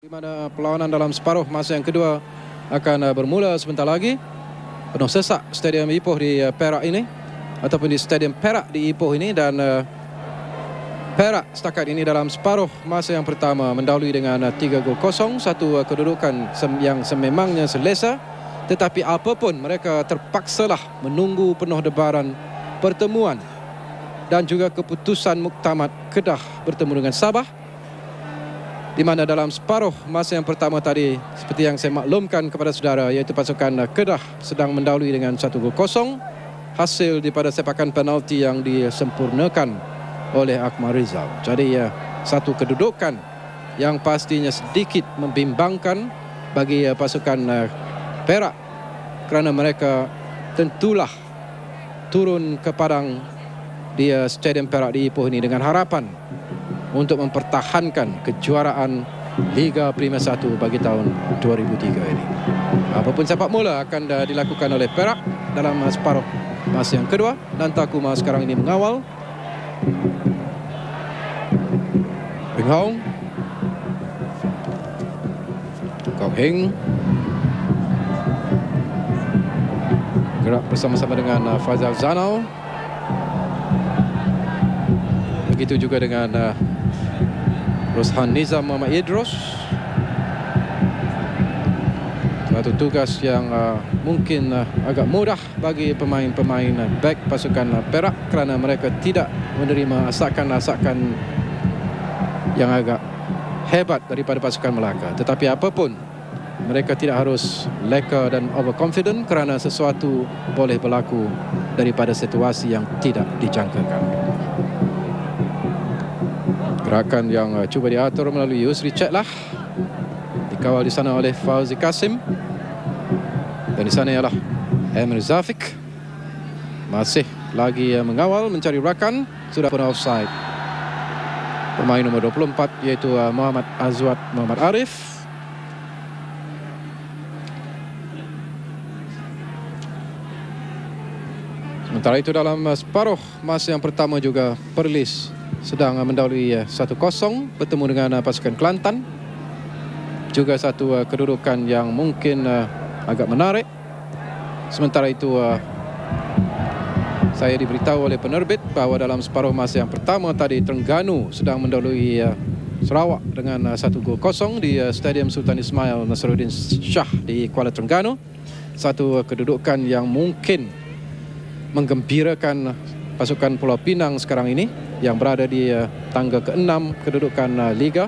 Di mana perlawanan dalam separuh masa yang kedua akan bermula sebentar lagi. Penuh sesak Stadium Ipoh di Perak ini, ataupun di Stadium Perak di Ipoh ini, dan Perak setakat ini dalam separuh masa yang pertama mendahului dengan 3 gol kosong, satu kedudukan yang sememangnya selesa. Tetapi apapun, mereka terpaksalah menunggu penuh debaran pertemuan dan juga keputusan Muktamad Kedah bertemu dengan Sabah, di mana dalam separuh masa yang pertama tadi, seperti yang saya maklumkan kepada saudara, iaitu pasukan Kedah sedang mendahului dengan 1 gol kosong, hasil daripada sepakan penalti yang disempurnakan oleh Akmal Rizal. Jadi satu kedudukan yang pastinya sedikit membimbangkan bagi pasukan Perak, kerana mereka tentulah turun ke padang di Stadium Perak di Ipoh ini dengan harapan untuk mempertahankan kejuaraan Liga Primer 1 bagi tahun 2003 ini. Apapun sepak bola akan dilakukan oleh Perak dalam separuh masa yang kedua. Nanta Kuma sekarang ini mengawal. Wing Hong, Kok Heng gerak bersama-sama dengan Faizal Zanau. Begitu juga dengan Roshan Nizam Muhammad Idros. Satu tugas yang mungkin agak mudah bagi pemain-pemain back pasukan Perak, kerana mereka tidak menerima asakan-asakan yang agak hebat daripada pasukan Melaka. Tetapi apapun, mereka tidak harus leka dan overconfident, kerana sesuatu boleh berlaku daripada situasi yang tidak dijangkakan. Gerakan yang cuba diatur melalui Yusri Cetlah, dikawal di sana oleh Fauzi Kasim, dan di sana ialah Emir Zafik masih lagi mengawal, mencari rakan. Sudah pun offside pemain nomor 24, iaitu Muhammad Azwat Muhammad Arif. Sementara itu dalam separuh masa yang pertama juga, Perlis sedang mendahului 1-0 bertemu dengan pasukan Kelantan. Juga satu kedudukan yang mungkin agak menarik. Sementara itu saya diberitahu oleh penerbit bahawa dalam separuh masa yang pertama tadi, Terengganu sedang mendahului Sarawak dengan 1 gol kosong di Stadium Sultan Ismail Nasruddin Shah di Kuala Terengganu. Satu kedudukan yang mungkin menggembirakan pasukan Pulau Pinang sekarang ini, yang berada di tangga ke-6 kedudukan Liga.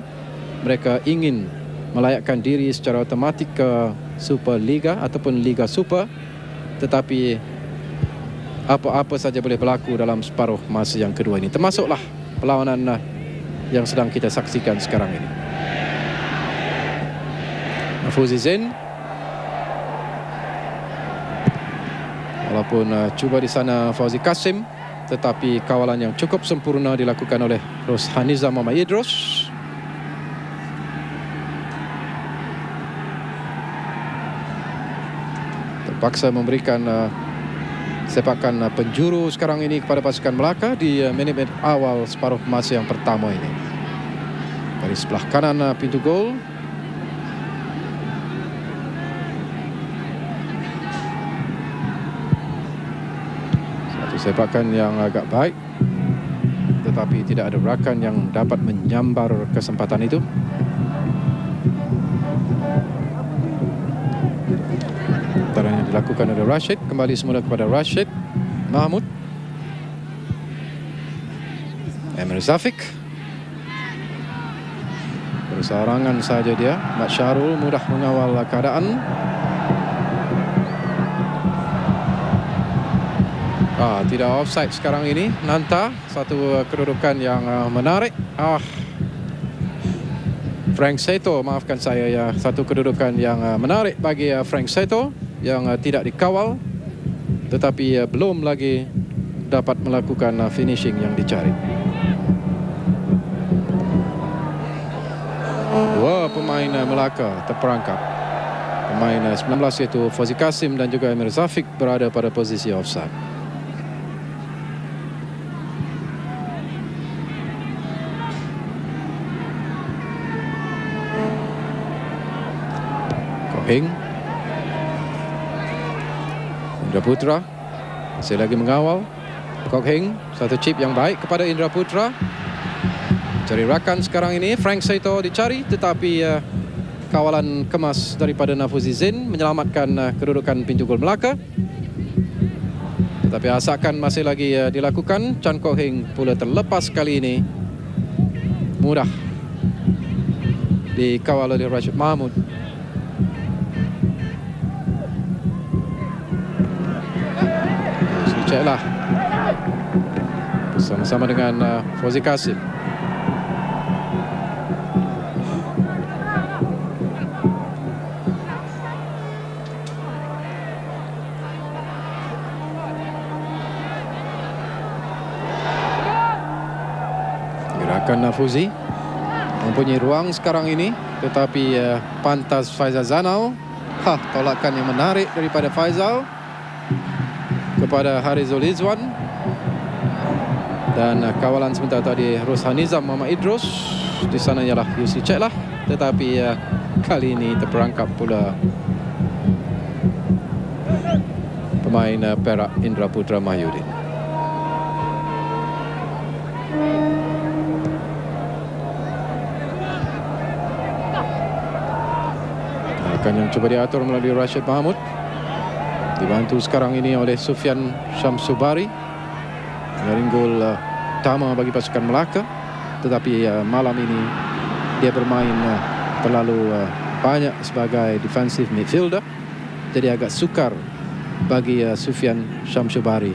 Mereka ingin melayakkan diri secara automatik ke Super Liga ataupun Liga Super. Tetapi apa-apa saja boleh berlaku dalam separuh masa yang kedua ini, termasuklah perlawanan yang sedang kita saksikan sekarang ini. Mahfuzi Zain, walaupun cuba di sana Fauzi Kasim, tetapi kawalan yang cukup sempurna dilakukan oleh Roshan Nizam Muhammad Idros. Terpaksa memberikan sepakan penjuru sekarang ini kepada pasukan Melaka di minit-minit awal separuh masa yang pertama ini. Dari sebelah kanan pintu gol, sepakan yang agak baik, tetapi tidak ada rakan yang dapat menyambar kesempatan itu. Antaranya dilakukan oleh Rashid, kembali semula kepada Rashid Mahmud. Emir Zafik, berserangan saja dia. Mat Syarul mudah mengawal keadaan. Tidak offside sekarang ini. Nanta, satu kedudukan yang menarik. Frank Seto, maafkan saya ya, satu kedudukan yang menarik bagi Frank Seto, yang tidak dikawal, tetapi belum lagi dapat melakukan finishing yang dicari. Dua pemain Melaka terperangkap. Pemain 19 iaitu Fauzi Kasim dan juga Emir Zafik berada pada posisi offside. Heng. Indra Putra masih lagi mengawal. Kok Heng, satu chip yang baik kepada Indra Putra. Cari rakan sekarang ini, Frank Seito dicari, tetapi kawalan kemas daripada Nafuzi Zain menyelamatkan kedudukan pintu gol Melaka. Tetapi asakan masih lagi dilakukan. Chan Kok Heng pula terlepas kali ini. Mudah dikawal oleh Rashid Mahmud. Ceklah bersama-sama dengan Fauzi Kasim. Gerakan Nafuzi mempunyai ruang sekarang ini, tetapi pantas Faizal Zanau. Tolakan yang menarik daripada Faizal kepada Harizul Izwan. Dan kawalan sebentar tadi Roshan Nizam, Muhammad Idrus. Di sana ialah Yusri Ceklah, tetapi kali ini terperangkap pula pemain Perak Indra Putra Mahyudin. Yang coba diatur melalui Rashid Mahmud, dibantu sekarang ini oleh Sufyan Syamsubari. Menjaring gol utama bagi pasukan Melaka, tetapi malam ini dia bermain terlalu banyak sebagai defensive midfielder, jadi agak sukar bagi Sufyan Syamsubari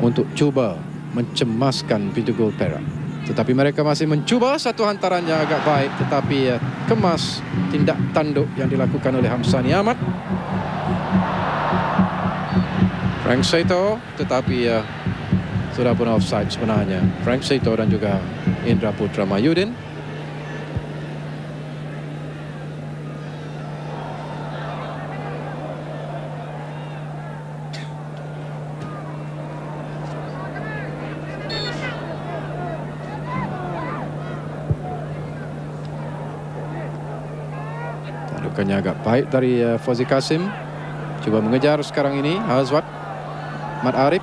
untuk cuba mencemaskan pintu gol Perak. Tetapi mereka masih mencuba, satu hantaran yang agak baik, tetapi kemas tindak tanduk yang dilakukan oleh Hamsani Ahmad. Frank Seito, tetapi sudah pun offside sebenarnya. Frank Seito dan juga Indra Putra Mahyudin. Tandukannya agak baik dari Fauzi Kasim. Cuba mengejar sekarang ini Azwat Mat Arif,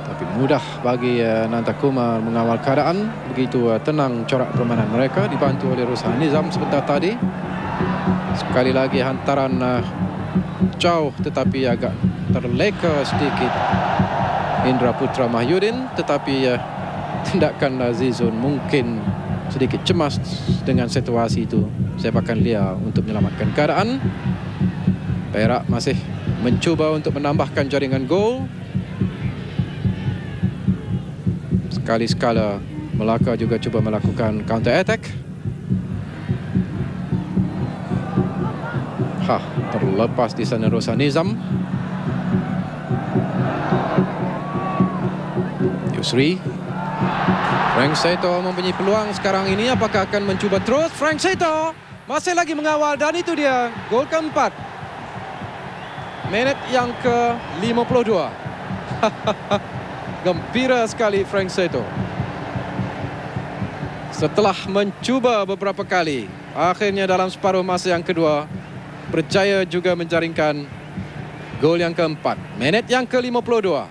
tapi mudah bagi Nantakuma mengawal keadaan. Begitu tenang corak permainan mereka, dibantu oleh Roshan Nizam sebentar tadi. Sekali lagi hantaran jauh, tetapi agak terleka sedikit Indra Putra Mahyudin. Tetapi tindakan Azizun mungkin sedikit cemas dengan situasi itu. Sepakan liar untuk menyelamatkan keadaan. Perak masih mencuba untuk menambahkan jaringan gol. Sekali-sekala Melaka juga cuba melakukan counter attack. Terlepas di sana Roshan Nizam. Yusri. Frank Seito mempunyai peluang sekarang ini. Apakah akan mencuba terus? Frank Seito masih lagi mengawal, dan itu dia gol keempat. Minit yang ke-52. Gembira sekali Frank Seito. Setelah mencuba beberapa kali, akhirnya dalam separuh masa yang kedua berjaya juga menjaringkan gol yang keempat. Minit yang ke-52.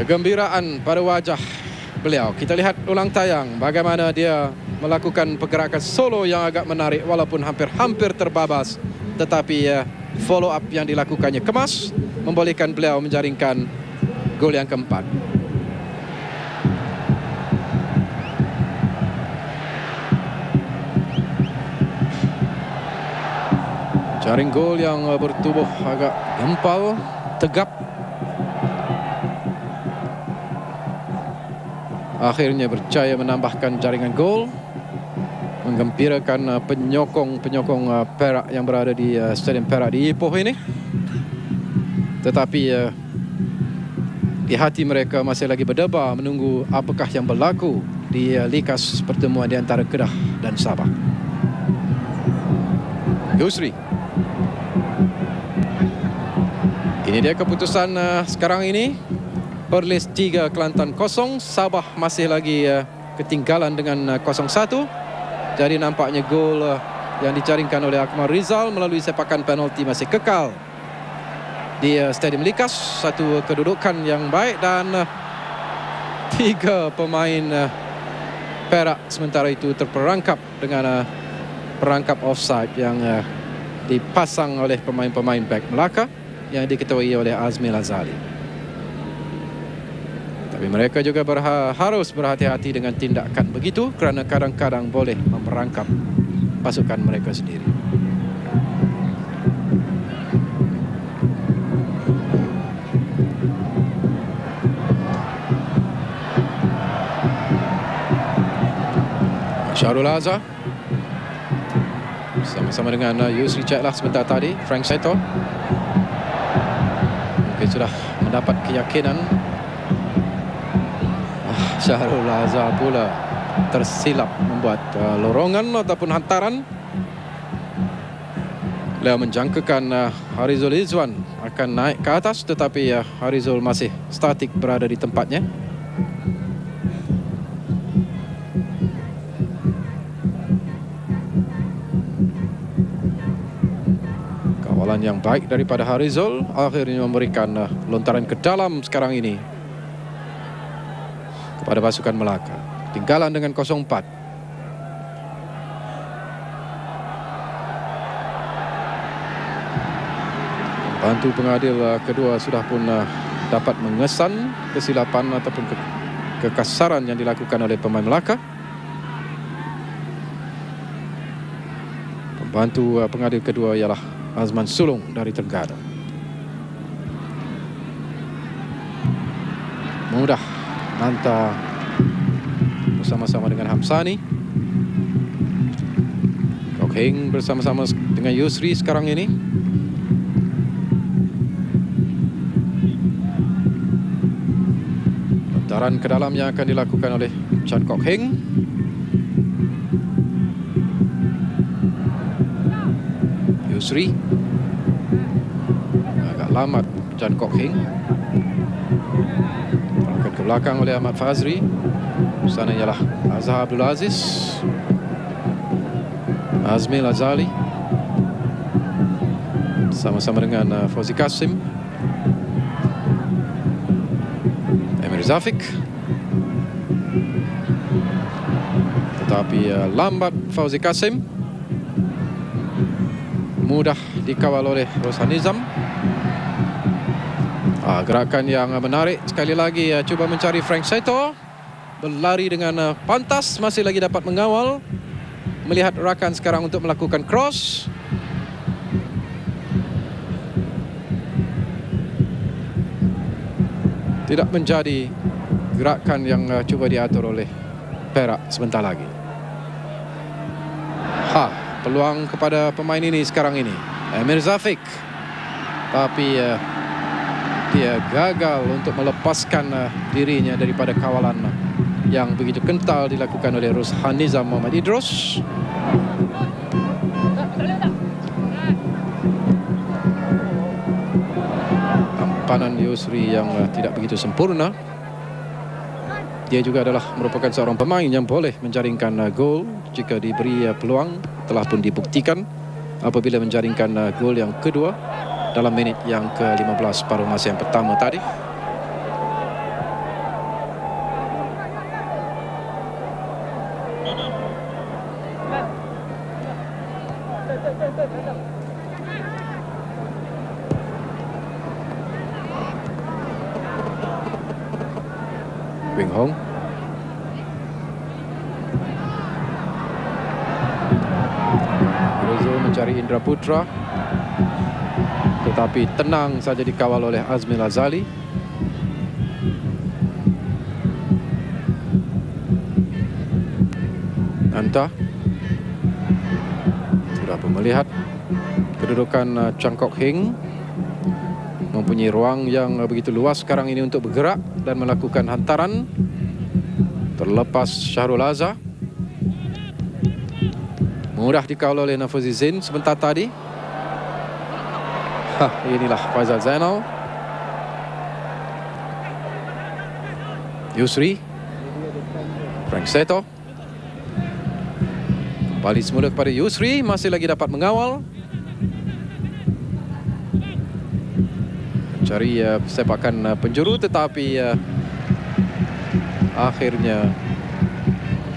Kegembiraan pada wajah beliau. Kita lihat ulang tayang bagaimana dia melakukan pergerakan solo yang agak menarik walaupun hampir-hampir terbabas. Tetapi follow up yang dilakukannya kemas, membolehkan beliau menjaringkan gol yang keempat. Jaring gol yang bertubuh agak gempal, tegap. Akhirnya berjaya menambahkan jaringan gol, menggembirakan penyokong Perak yang berada di Stadium Perak di Ipoh ini. Tetapi di hati mereka masih lagi berdebar menunggu apakah yang berlaku di likas pertemuan di antara Kedah dan Sabah. Yusri. Ini dia keputusan sekarang ini. Perlis 3, Kelantan 0. Sabah masih lagi ketinggalan dengan 0-1. Jadi nampaknya gol yang dijaringkan oleh Akmal Rizal melalui sepakan penalti masih kekal di Stadium Likas. Satu kedudukan yang baik dan 3 pemain Perak sementara itu terperangkap dengan perangkap offside yang dipasang oleh pemain-pemain back Melaka yang diketuai oleh Azmi Lazali. Tapi mereka juga harus berhati-hati dengan tindakan begitu kerana kadang-kadang boleh memperangkap pasukan mereka sendiri. Syahrul Azhar sama-sama dengan Yusri Ceklah sebentar tadi. Frank Seto mungkin sudah mendapat keyakinan. Syahrul Azhar pula tersilap membuat lorongan ataupun hantaran. Beliau menjangkakan Harizul Izwan akan naik ke atas, tetapi Harizul masih statik berada di tempatnya. Kawalan yang baik daripada Harizul akhirnya memberikan lontaran ke dalam sekarang ini kepada pasukan Melaka. Tinggalan dengan 0-4. Bantu pengadil kedua sudah pun dapat mengesan kesilapan ataupun kekasaran yang dilakukan oleh pemain Melaka. Pembantu pengadil kedua ialah Azman Sulung dari Tenggara. Mudah Anta bersama-sama dengan Hamsani. Kok Heng bersama-sama dengan Yusri sekarang ini. Lontaran ke dalam yang akan dilakukan oleh Chan Kok Heng. Yusri agak lambat Chan Kok Heng. Ke belakang oleh Ahmad Fazri. Sana ialah Azhar Abdul Aziz, Azmi Lazali sama-sama dengan Fauzi Kasim, Emir Zafik. Tetapi lambat Fauzi Kasim. Mudah dikawal oleh Roshan Nizam. Gerakan yang menarik sekali lagi. Cuba mencari Frank Seto. Berlari dengan pantas. Masih lagi dapat mengawal. Melihat rakan sekarang untuk melakukan cross. Tidak menjadi gerakan yang cuba diatur oleh Perak sebentar lagi. Peluang kepada pemain ini sekarang ini. Emir Zafik. Tapi dia gagal untuk melepaskan dirinya daripada kawalan yang begitu kental dilakukan oleh Roshan Nizam Muhammad Idrus. Tampanan Yusri yang tidak begitu sempurna. Dia juga adalah merupakan seorang pemain yang boleh menjaringkan gol jika diberi peluang. Telah pun dibuktikan apabila menjaringkan gol yang kedua dalam minit yang ke-15 paruh masa yang pertama tadi. Wing Hong. Rezo mencari Indra Putra, tetapi tenang saja dikawal oleh Azmi Lazali. Anta sudah pun melihat kedudukan Chan Kok Heng mempunyai ruang yang begitu luas sekarang ini untuk bergerak dan melakukan hantaran. Terlepas Syahrul Azhar. Mudah dikawal oleh Nafuzi Zain sebentar tadi. Inilah Faizal Zainal. Frank Seto. Kembali semula kepada Yusri, masih lagi dapat mengawal. Cari sepakan penjuru, tetapi akhirnya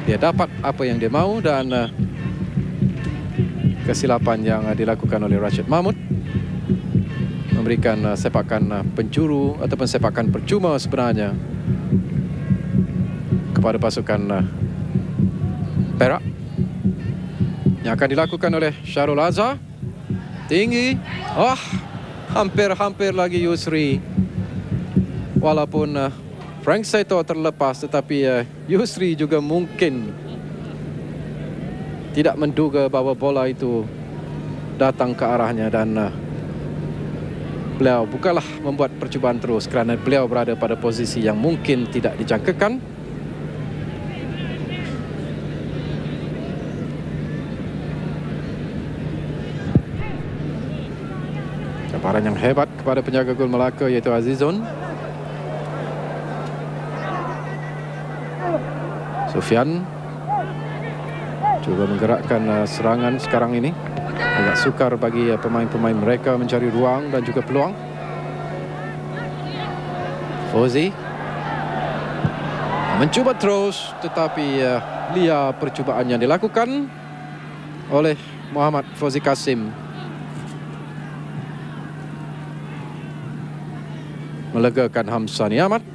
dia dapat apa yang dia mahu, dan kesilapan yang dilakukan oleh Rashid Mahmud memberikan sepakan penjuru ataupun sepakan percuma sebenarnya kepada pasukan Perak, yang akan dilakukan oleh Syahrul Azhar. Tinggi, hampir lagi Yusri. Walaupun Frank Seto terlepas, tetapi Yusri juga mungkin tidak menduga bahawa bola itu datang ke arahnya, dan beliau bukanlah membuat percubaan terus kerana beliau berada pada posisi yang mungkin tidak dijangkakan. Cabaran yang hebat kepada penjaga gol Melaka, iaitu Azizun. Sufian cuba menggerakkan serangan sekarang ini. Agak sukar bagi pemain-pemain mereka mencari ruang dan juga peluang. Fauzi mencuba terus, tetapi liar percubaan yang dilakukan oleh Muhammad Fauzi Kasim. Melegakan Hamsani Ahmad.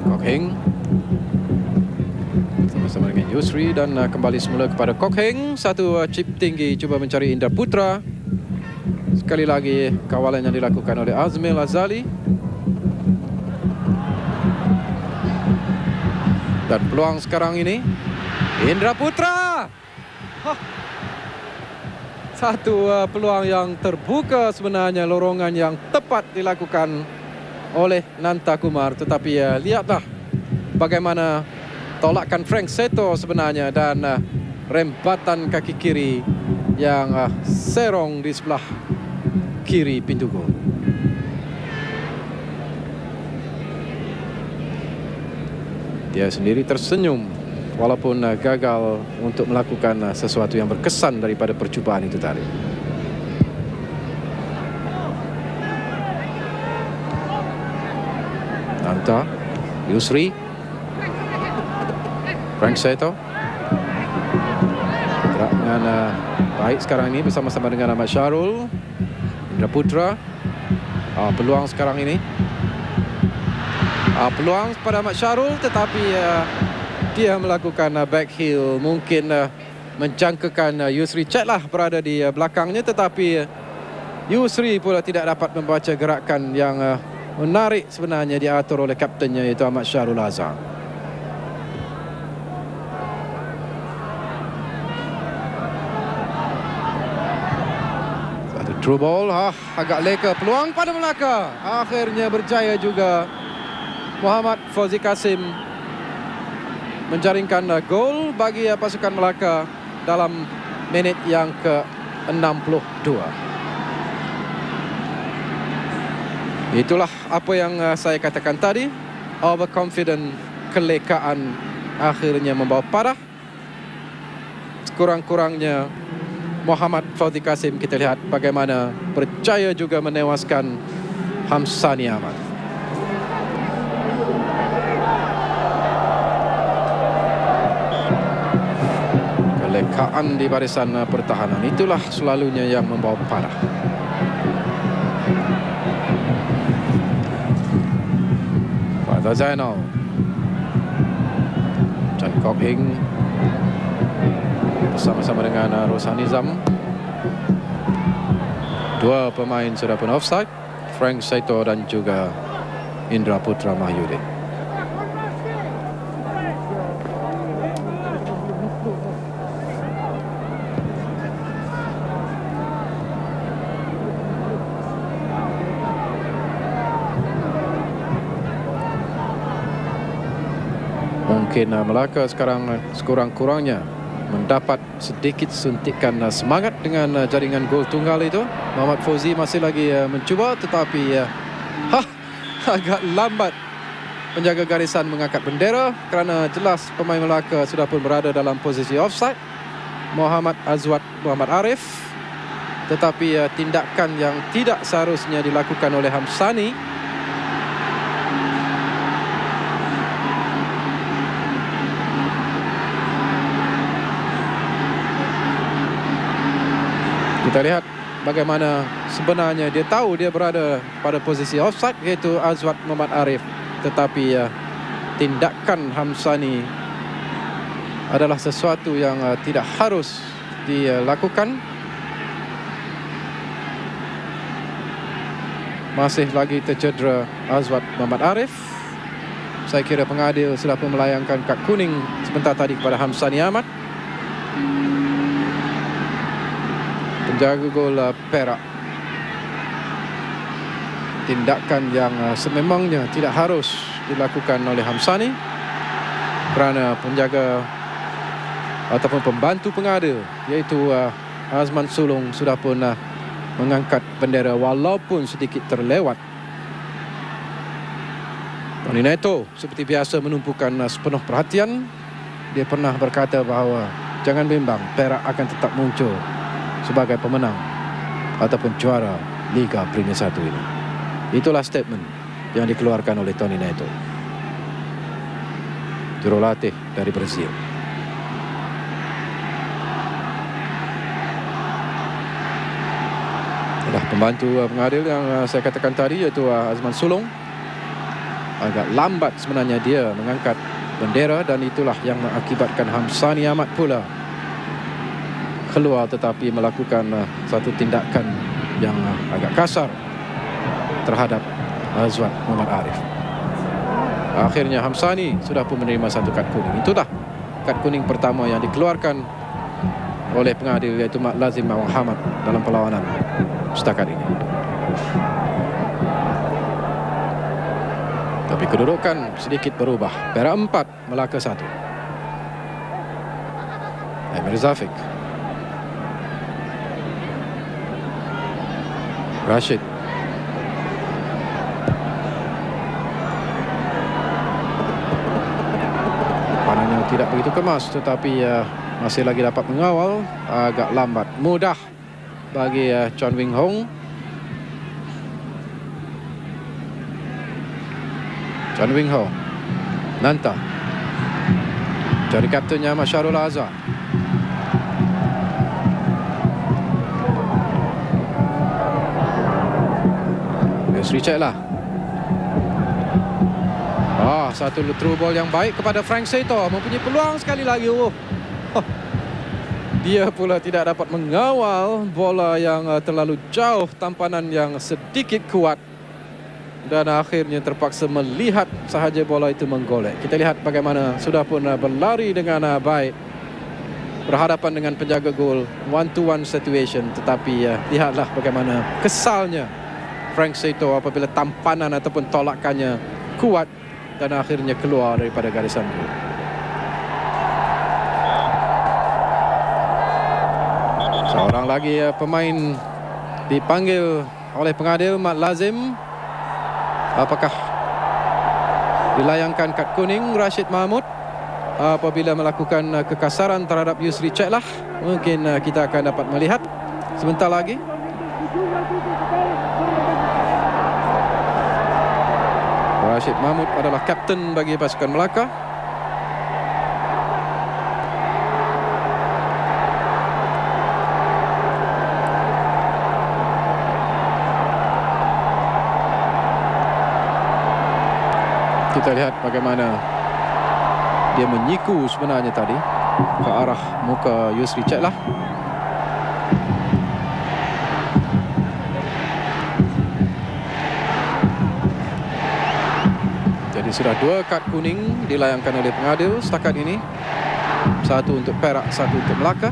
Kok Heng sama-sama dengan Yusri, dan kembali semula kepada Kok Heng. Satu chip tinggi, cuba mencari Indra Putra. Sekali lagi kawalan yang dilakukan oleh Azmil Azali. Dan peluang sekarang ini Indra Putra. Satu peluang yang terbuka sebenarnya, lorongan yang tepat dilakukan oleh Nanta Kumar. Tetapi lihatlah bagaimana tolakan Frank Seto sebenarnya, dan rembatan kaki kiri yang serong di sebelah kiri pintu gol. Dia sendiri tersenyum walaupun gagal untuk melakukan sesuatu yang berkesan daripada percubaan itu tadi. Nanta, Yusri, Frank Seto. Gerak dengan baik sekarang ini bersama-sama dengan Ahmad Syahrul. Indra Putra. Peluang sekarang ini. Peluang pada Ahmad Syahrul, tetapi dia melakukan back heel. Mungkin menjangkakan Yusri Chet lah berada di belakangnya, tetapi Yusri pula tidak dapat membaca gerakan yang menarik sebenarnya diatur oleh kaptennya, iaitu Ahmad Syahrul Azhar. Satu true ball, agak leka peluang pada Melaka. Akhirnya berjaya juga Muhammad Fauzi Kasim menjaringkan gol bagi pasukan Melaka dalam minit yang ke-62. Itulah apa yang saya katakan tadi. Overconfident, kelekaan akhirnya membawa parah. Sekurang-kurangnya Muhammad Fauzi Kasim, kita lihat bagaimana berjaya juga menewaskan Hamsani Ahmad. Kelekaan di barisan pertahanan, itulah selalunya yang membawa parah. Fadha Zainal, Chan Kok Heng bersama-sama dengan Rosan Nizam. Dua pemain sudah pun offside, Frank Seto dan juga Indra Putra Mahyudin. Mungkin Melaka sekarang sekurang-kurangnya mendapat sedikit suntikan semangat dengan jaringan gol tunggal itu. Muhammad Fauzi masih lagi mencuba, tetapi agak lambat penjaga garisan mengangkat bendera kerana jelas pemain Melaka sudah pun berada dalam posisi offside. Muhammad Azwat Muhammad Arif, tetapi tindakan yang tidak seharusnya dilakukan oleh Hamsani. Kita lihat bagaimana sebenarnya dia tahu dia berada pada posisi offside, iaitu Azwat Muhammad Arif, tetapi tindakan Hamsani adalah sesuatu yang tidak harus dilakukan. Masih lagi tercedera Azwat Muhammad Arif. Saya kira pengadil sudah pun melayangkan kad kuning sebentar tadi kepada Hamsani Ahmad, penjaga gol Perak. Tindakan yang sememangnya tidak harus dilakukan oleh Hamsani, kerana penjaga ataupun pembantu pengadil, iaitu Azman Sulong, sudah pun mengangkat bendera walaupun sedikit terlewat. Tony Neto seperti biasa menumpukan sepenuh perhatian. Dia pernah berkata bahawa jangan bimbang, Perak akan tetap muncul sebagai pemenang ataupun juara Liga Premier 1 ini. Itulah statement yang dikeluarkan oleh Tony Neto, jurulatih dari Brazil. Adalah pembantu pengadil yang saya katakan tadi, iaitu Azman Sulong. Agak lambat sebenarnya dia mengangkat bendera, dan itulah yang mengakibatkan Hamsani Ahmad pula keluar tetapi melakukan satu tindakan yang agak kasar terhadap Azwat Muhammad Arif. Akhirnya Hamsani sudah pun menerima satu kad kuning. Itulah kad kuning pertama yang dikeluarkan oleh pengadil, iaitu Mat Lazim Muhammad dalam perlawanan setakat ini. Tapi kedudukan sedikit berubah. Perak 4, Melaka 1. Emir Zafiq, Rashid, panahnya tidak begitu kemas, tetapi masih lagi dapat mengawal. Agak lambat, mudah bagi Chon Wing Hong. Chon Wing Hong, Nanta, cari kaptennya Masyarul Azhar. Yusri Ceklah. Satu through ball yang baik kepada Frank Seto. Mempunyai peluang sekali lagi. Dia pula tidak dapat mengawal bola yang terlalu jauh, tampanan yang sedikit kuat, dan akhirnya terpaksa melihat sahaja bola itu menggolek. Kita lihat bagaimana sudah pun berlari dengan baik berhadapan dengan penjaga gol, one to one situation, tetapi lihatlah bagaimana kesalnya Frank Seto apabila tampanan ataupun tolakannya kuat dan akhirnya keluar daripada garisan gol. Seorang lagi pemain dipanggil oleh pengadil, Mat Lazim. Apakah dilayangkan kad kuning Rashid Mahmud apabila melakukan kekasaran terhadap Yusri Ceklah? Mungkin kita akan dapat melihat sebentar lagi. Rashid Mahmud adalah kapten bagi pasukan Melaka. Kita lihat bagaimana dia menyiku sebenarnya tadi ke arah muka Yusri Ceklah. Jadi sudah 2 kad kuning dilayangkan oleh pengadil setakat ini. Satu untuk Perak, satu untuk Melaka.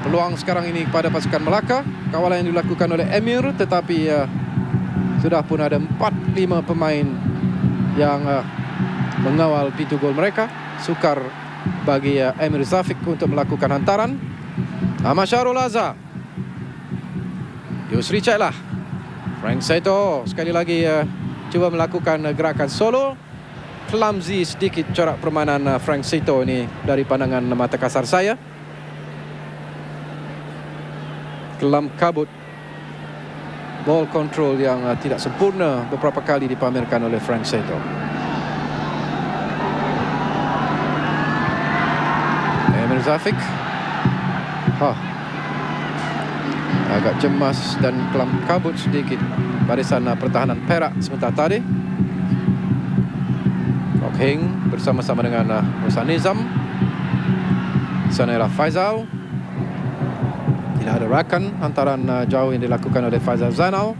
Peluang sekarang ini kepada pasukan Melaka. Kawalan yang dilakukan oleh Emir, tetapi sudah pun ada 4-5 pemain yang mengawal pintu gol mereka. Sukar bagi Emir Zafiq untuk melakukan hantaran. Ahmad Syahrul Azhar, Yusri Ceklah, Frank Seto sekali lagi cuba melakukan gerakan solo. Clumsy sedikit corak permainan Frank Seto ini dari pandangan mata kasar saya. Kelam kabut, ball control yang tidak sempurna beberapa kali dipamerkan oleh Frank Seto. Emir Zafiq agak cemas dan kelam kabut sedikit barisan pertahanan Perak sebentar tadi. Kok Heng bersama-sama dengan Rosan Nizam. Sana ialah Faizal. Tidak ada rakan hantaran jauh yang dilakukan oleh Faizal Zainal.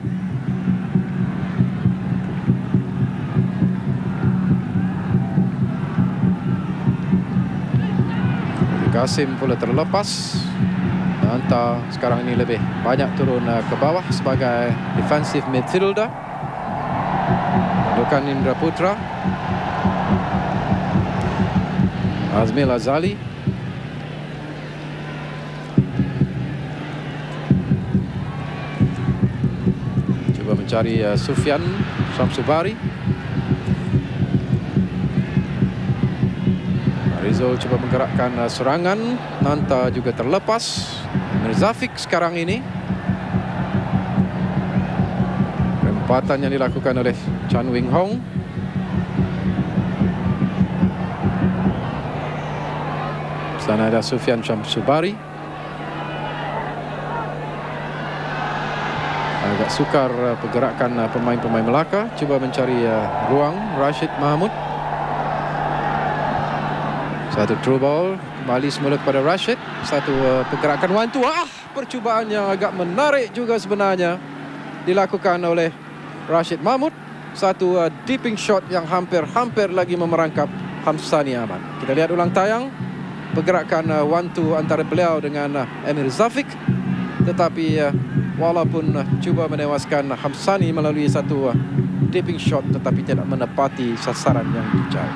Kasim pula terlepas. Anta sekarang ini lebih banyak turun ke bawah sebagai defensive midfielder. Dudukan Indra Putra, Azmil Azali, coba mencari Sufyan Syamsubari. Rizal coba menggerakkan serangan. Nanta juga terlepas. Emir Zafiq sekarang ini. Rempatan yang dilakukan oleh Chan Wing Hong. Sana ada Sufyan Syamsubari. Agak sukar pergerakan pemain-pemain Melaka. Cuba mencari ruang. Rashid Mahmud. Satu through ball, kembali semula kepada Rashid. Satu pergerakan one-two. Percubaan yang agak menarik juga sebenarnya dilakukan oleh Rashid Mahmud. Satu dipping shot yang hampir lagi memerangkap Hamsani Ahmad. Kita lihat ulang tayang pergerakan one-two antara beliau dengan Emir Zafiq. Tetapi walaupun cuba menewaskan Hamsani melalui satu dipping shot, tetapi tidak menepati sasaran yang dicari.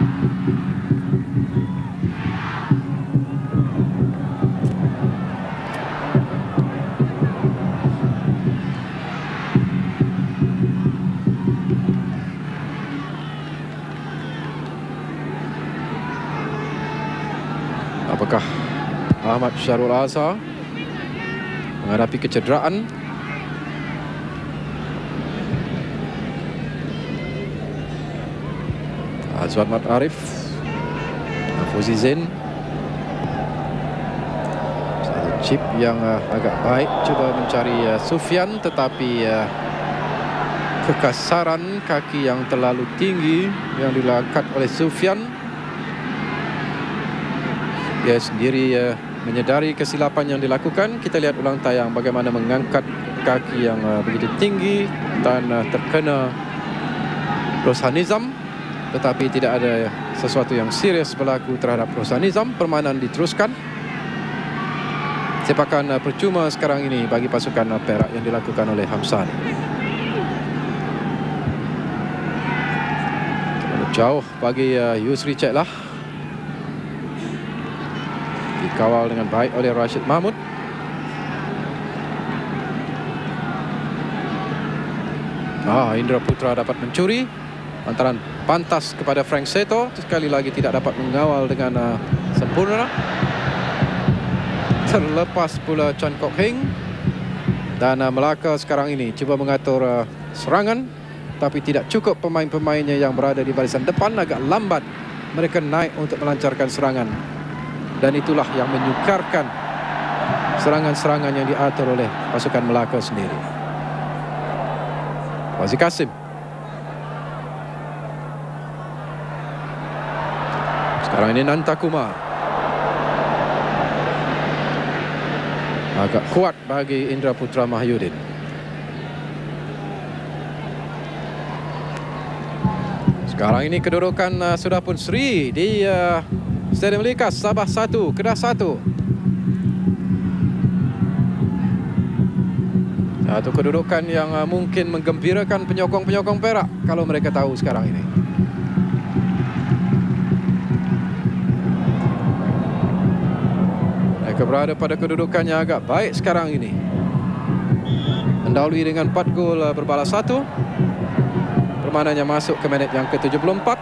Apakah Ahmad Syahrul Azhar menghadapi kecederaan? Azwar Mat Arif, Fuzi Zain. Satu chip yang agak baik, cuba mencari Sufyan, tetapi kekasaran kaki yang terlalu tinggi yang dilakukan oleh Sufyan. Dia sendiri menyedari kesilapan yang dilakukan. Kita lihat ulang tayang bagaimana mengangkat kaki yang begitu tinggi dan terkena Rosan Nizam. Tetapi tidak ada sesuatu yang serius berlaku terhadap Rosan Nizam. Permainan diteruskan. Sepakan percuma sekarang ini bagi pasukan Perak yang dilakukan oleh Hamsani. Terlalu jauh bagi Yusri Ceklah. Dikawal dengan baik oleh Rashid Mahmud. Indra Putra dapat mencuri. Hantaran pantas kepada Frank Seto. Sekali lagi tidak dapat mengawal dengan sempurna. Terlepas pula Chan Kok Heng. Dan Melaka sekarang ini cuba mengatur serangan. Tapi tidak cukup pemain-pemainnya yang berada di barisan depan. Agak lambat mereka naik untuk melancarkan serangan. Dan itulah yang menyukarkan serangan-serangan yang diatur oleh pasukan Melaka sendiri. Fauzi Kasim. Sekarang ini Nanta Kumar. Agak kuat bagi Indra Putra Mahyudin. Sekarang ini kedudukan sudah pun seri di Stadium Likas. Sabah 1, Kedah 1. Satu kedudukan yang mungkin menggembirakan penyokong-penyokong Perak kalau mereka tahu sekarang ini. Mereka berada pada kedudukannya agak baik sekarang ini. Mendahului dengan 4 gol berbalas 1. Permainannya masuk ke minit yang ke-74.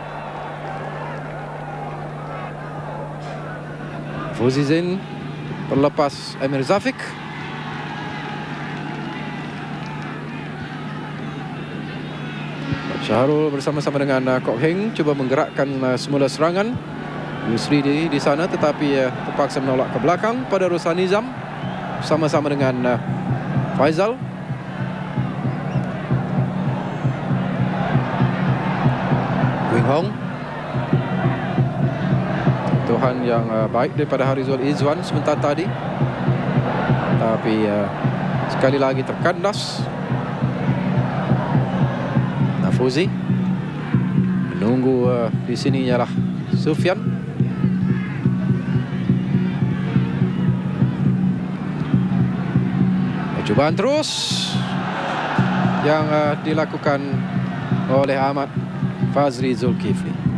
Fauzi Zain berlepas Emir Zafik. Syahrul bersama-sama dengan Kok Heng cuba menggerakkan semula serangan. Yusri di sana tetapi terpaksa menolak ke belakang pada Ruslan Nizam sama-sama dengan Faizal. Wing Hong. Tuhan yang baik daripada Harizul Izwan sebentar tadi. Tapi sekali lagi terkandas. Fauzi menunggu di sini ialah Sufyan. Cubaan terus yang dilakukan oleh Ahmad Fazri Zulkifli.